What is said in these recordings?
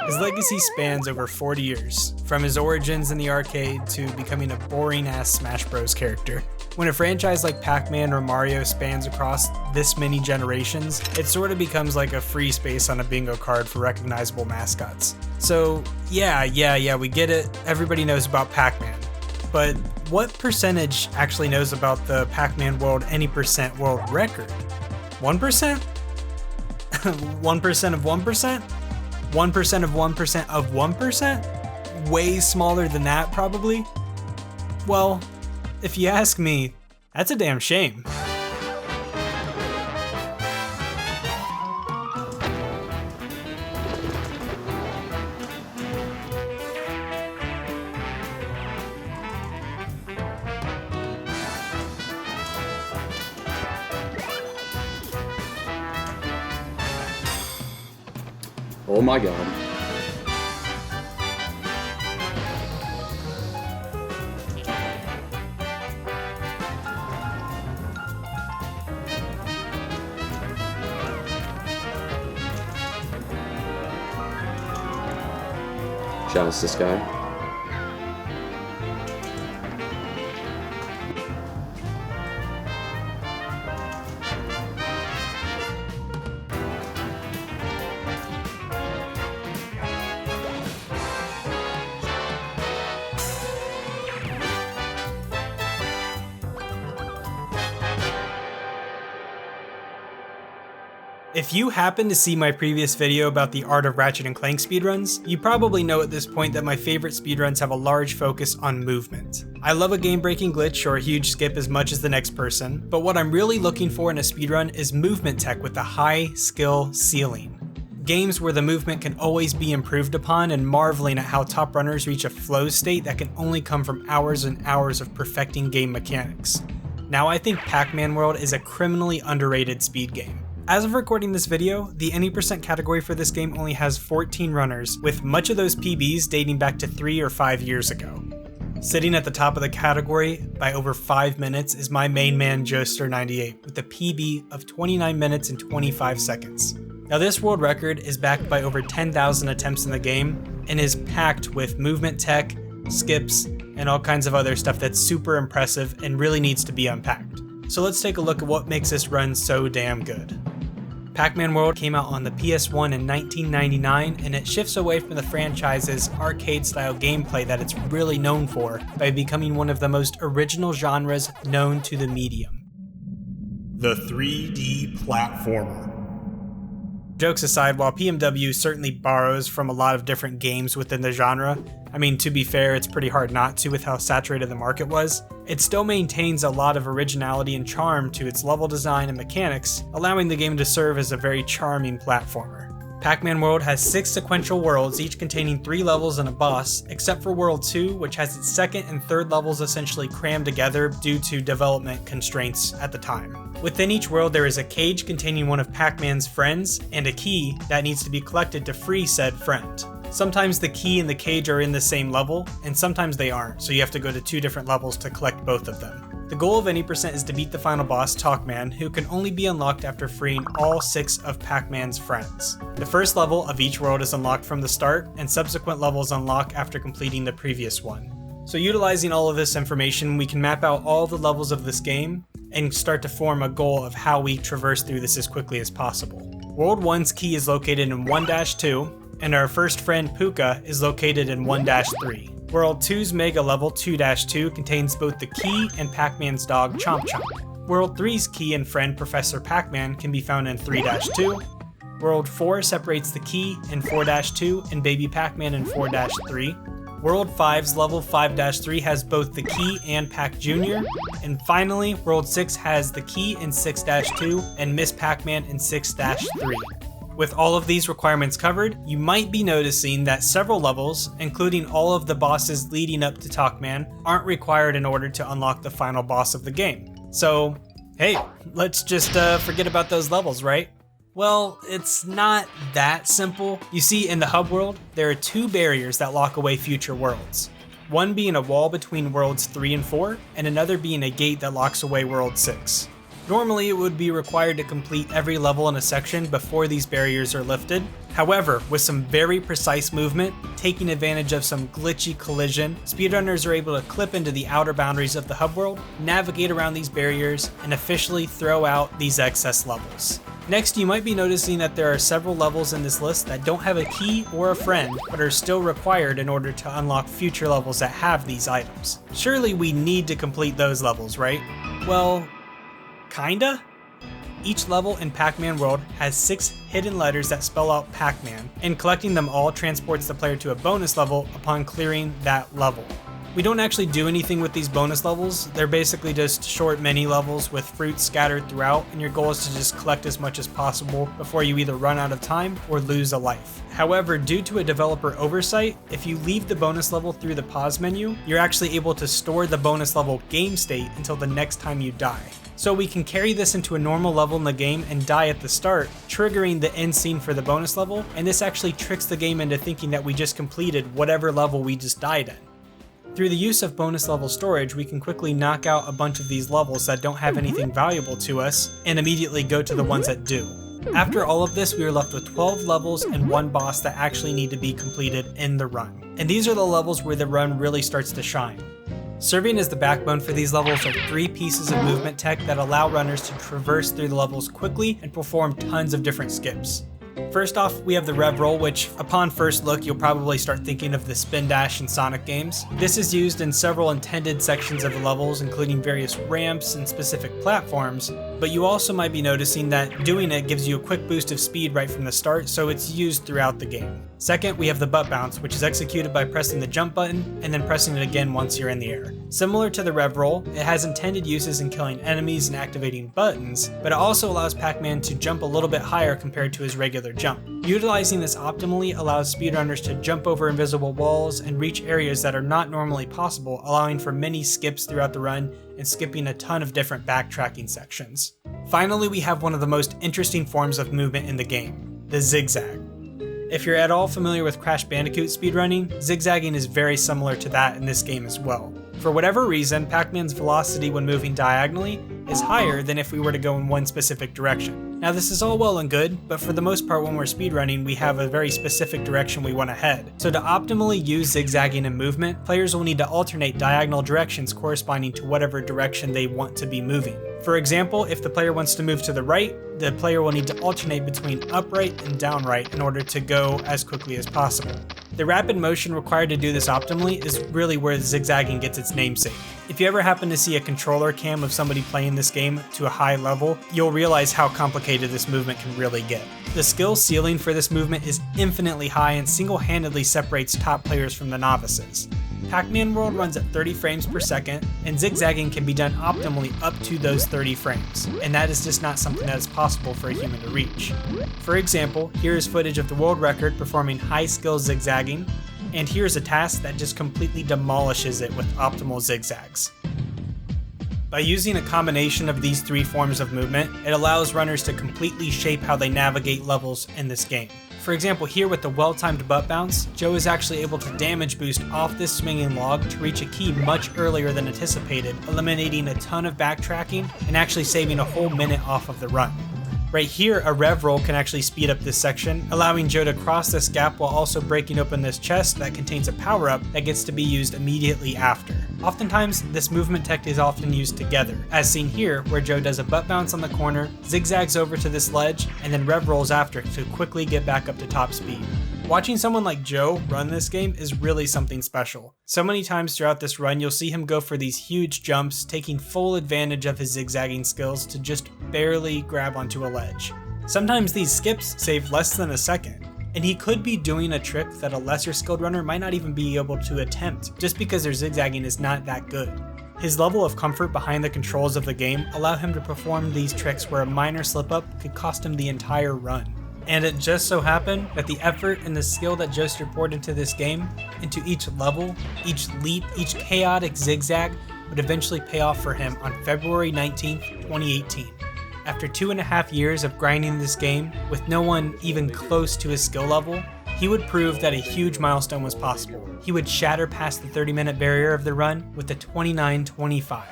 His legacy spans over 40 years, from his origins in the arcade to becoming a boring-ass Smash Bros. Character. When a franchise like Pac-Man or Mario spans across this many generations, it sort of becomes like a free space on a bingo card for recognizable mascots. So yeah, we get it, everybody knows about Pac-Man. But what percentage actually knows about the Pac-Man World Any Percent world record? 1%? 1% of 1%? 1% of 1% of 1%? Way smaller than that, probably? Well, if you ask me, that's a damn shame. Oh my god. Shout out to this guy. If you happen to see my previous video about the art of Ratchet & Clank speedruns, you probably know at this point that my favorite speedruns have a large focus on movement. I love a game-breaking glitch or a huge skip as much as the next person, but what I'm really looking for in a speedrun is movement tech with a high skill ceiling. Games where the movement can always be improved upon, and marveling at how top runners reach a flow state that can only come from hours and hours of perfecting game mechanics. Now I think Pac-Man World is a criminally underrated speed game. As of recording this video, the Any Percent category for this game only has 14 runners, with much of those PBs dating back to 3 or 5 years ago. Sitting at the top of the category by over 5 minutes is my main man Joester98 with a PB of 29 minutes and 25 seconds. Now this world record is backed by over 10,000 attempts in the game and is packed with movement tech, skips, and all kinds of other stuff that's super impressive and really needs to be unpacked. So let's take a look at what makes this run so damn good. Pac-Man World came out on the PS1 in 1999, and it shifts away from the franchise's arcade-style gameplay that it's really known for by becoming one of the most original genres known to the medium. The 3D platformer. Jokes aside, while PMW certainly borrows from a lot of different games within the genre, I mean, to be fair, it's pretty hard not to with how saturated the market was, it still maintains a lot of originality and charm to its level design and mechanics, allowing the game to serve as a very charming platformer. Pac-Man World has 6 sequential worlds, each containing 3 levels and a boss, except for World 2, which has its second and third levels essentially crammed together due to development constraints at the time. Within each world there is a cage containing one of Pac-Man's friends, and a key that needs to be collected to free said friend. Sometimes the key and the cage are in the same level, and sometimes they aren't, so you have to go to 2 different levels to collect both of them. The goal of Any Percent is to beat the final boss, Talkman, who can only be unlocked after freeing all 6 of Pac-Man's friends. The first level of each world is unlocked from the start, and subsequent levels unlock after completing the previous one. So utilizing all of this information, we can map out all the levels of this game, and start to form a goal of how we traverse through this as quickly as possible. World 1's key is located in 1-2, and our first friend Puka is located in 1-3. World 2's mega level 2-2 contains both the key and Pac-Man's dog Chomp Chomp. World 3's key and friend Professor Pac-Man can be found in 3-2. World 4 separates the key in 4-2 and Baby Pac-Man in 4-3. World 5's level 5-3 has both the key and Pac Jr. And finally, World 6 has the key in 6-2 and Miss Pac-Man in 6-3. With all of these requirements covered, you might be noticing that several levels, including all of the bosses leading up to Talkman, aren't required in order to unlock the final boss of the game. So, hey, let's just forget about those levels, right? Well, it's not that simple. You see, in the hub world, there are 2 barriers that lock away future worlds. One being a wall between worlds 3 and 4, and another being a gate that locks away world 6. Normally, it would be required to complete every level in a section before these barriers are lifted. However, with some very precise movement, taking advantage of some glitchy collision, speedrunners are able to clip into the outer boundaries of the hub world, navigate around these barriers, and officially throw out these excess levels. Next, you might be noticing that there are several levels in this list that don't have a key or a friend, but are still required in order to unlock future levels that have these items. Surely we need to complete those levels, right? Well, kinda? Each level in Pac-Man World has 6 hidden letters that spell out Pac-Man, and collecting them all transports the player to a bonus level upon clearing that level. We don't actually do anything with these bonus levels. They're basically just short mini levels with fruits scattered throughout, and your goal is to just collect as much as possible before you either run out of time or lose a life. However, due to a developer oversight, if you leave the bonus level through the pause menu, you're actually able to store the bonus level game state until the next time you die. So we can carry this into a normal level in the game and die at the start, triggering the end scene for the bonus level, and this actually tricks the game into thinking that we just completed whatever level we just died in. Through the use of bonus level storage, we can quickly knock out a bunch of these levels that don't have anything valuable to us, and immediately go to the ones that do. After all of this, we are left with 12 levels and 1 boss that actually need to be completed in the run. And these are the levels where the run really starts to shine. Serving as the backbone for these levels are 3 pieces of movement tech that allow runners to traverse through the levels quickly and perform tons of different skips. First off, we have the rev roll, which upon first look you'll probably start thinking of the spin dash in Sonic games. This is used in several intended sections of the levels, including various ramps and specific platforms, but you also might be noticing that doing it gives you a quick boost of speed right from the start, so it's used throughout the game. Second, we have the butt bounce, which is executed by pressing the jump button and then pressing it again once you're in the air. Similar to the rev roll, it has intended uses in killing enemies and activating buttons, but it also allows Pac-Man to jump a little bit higher compared to his regular jump. Utilizing this optimally allows speedrunners to jump over invisible walls and reach areas that are not normally possible, allowing for many skips throughout the run and skipping a ton of different backtracking sections. Finally, we have one of the most interesting forms of movement in the game, the zigzag. If you're at all familiar with Crash Bandicoot speedrunning, zigzagging is very similar to that in this game as well. For whatever reason, Pac-Man's velocity when moving diagonally is higher than if we were to go in one specific direction. Now this is all well and good, but for the most part when we're speedrunning, we have a very specific direction we want to head. So to optimally use zigzagging in movement, players will need to alternate diagonal directions corresponding to whatever direction they want to be moving. For example, if the player wants to move to the right, the player will need to alternate between upright and downright in order to go as quickly as possible. The rapid motion required to do this optimally is really where zigzagging gets its namesake. If you ever happen to see a controller cam of somebody playing this game to a high level, you'll realize how complicated this movement can really get. The skill ceiling for this movement is infinitely high and single-handedly separates top players from the novices. Pac-Man World runs at 30 frames per second, and zigzagging can be done optimally up to those 30 frames, and that is just not something that is possible for a human to reach. For example, here is footage of the world record performing high-skill zigzagging, and here's a task that just completely demolishes it with optimal zigzags. By using a combination of these 3 forms of movement, it allows runners to completely shape how they navigate levels in this game. For example, here with the well-timed butt bounce, Joe is actually able to damage boost off this swinging log to reach a key much earlier than anticipated, eliminating a ton of backtracking and actually saving a whole minute off of the run. Right here, a rev roll can actually speed up this section, allowing Joe to cross this gap while also breaking open this chest that contains a power-up that gets to be used immediately after. Oftentimes, this movement tech is often used together, as seen here, where Joe does a butt bounce on the corner, zigzags over to this ledge, and then rev rolls after to quickly get back up to top speed. Watching someone like Joe run this game is really something special. So many times throughout this run, you'll see him go for these huge jumps, taking full advantage of his zigzagging skills to just barely grab onto a ledge. Sometimes these skips save less than a second, and he could be doing a trick that a lesser skilled runner might not even be able to attempt, just because their zigzagging is not that good. His level of comfort behind the controls of the game allow him to perform these tricks where a minor slip up could cost him the entire run. And it just so happened that the effort and the skill that Joester poured into this game, into each level, each leap, each chaotic zigzag, would eventually pay off for him on February 19th, 2018. After 2.5 years of grinding this game, with no one even close to his skill level, he would prove that a huge milestone was possible. He would shatter past the 30-minute barrier of the run with a 29:25.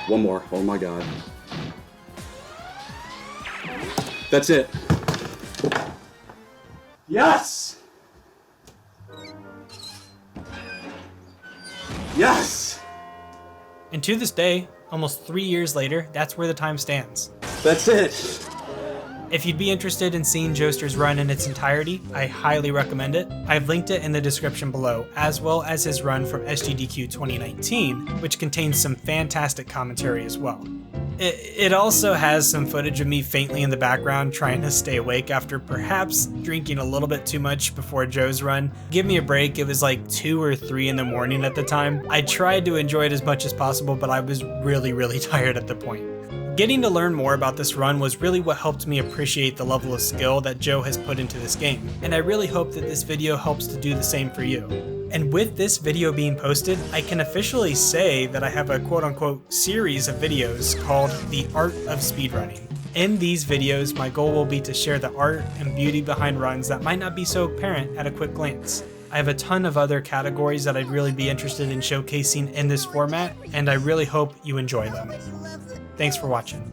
One more. Oh my god. That's it. Yes! Yes! And to this day, almost 3 years later, that's where the time stands. That's it. If you'd be interested in seeing Joester's run in its entirety, I highly recommend it. I've linked it in the description below, as well as his run from SGDQ 2019, which contains some fantastic commentary as well. It also has some footage of me faintly in the background trying to stay awake after perhaps drinking a little bit too much before Joe's run. Give me a break, it was like 2 or 3 in the morning at the time. I tried to enjoy it as much as possible, but I was really tired at the point. Getting to learn more about this run was really what helped me appreciate the level of skill that Joe has put into this game, and I really hope that this video helps to do the same for you. And with this video being posted, I can officially say that I have a quote-unquote series of videos called The Art of Speedrunning. In these videos, my goal will be to share the art and beauty behind runs that might not be so apparent at a quick glance. I have a ton of other categories that I'd really be interested in showcasing in this format, and I really hope you enjoy them. Thanks for watching.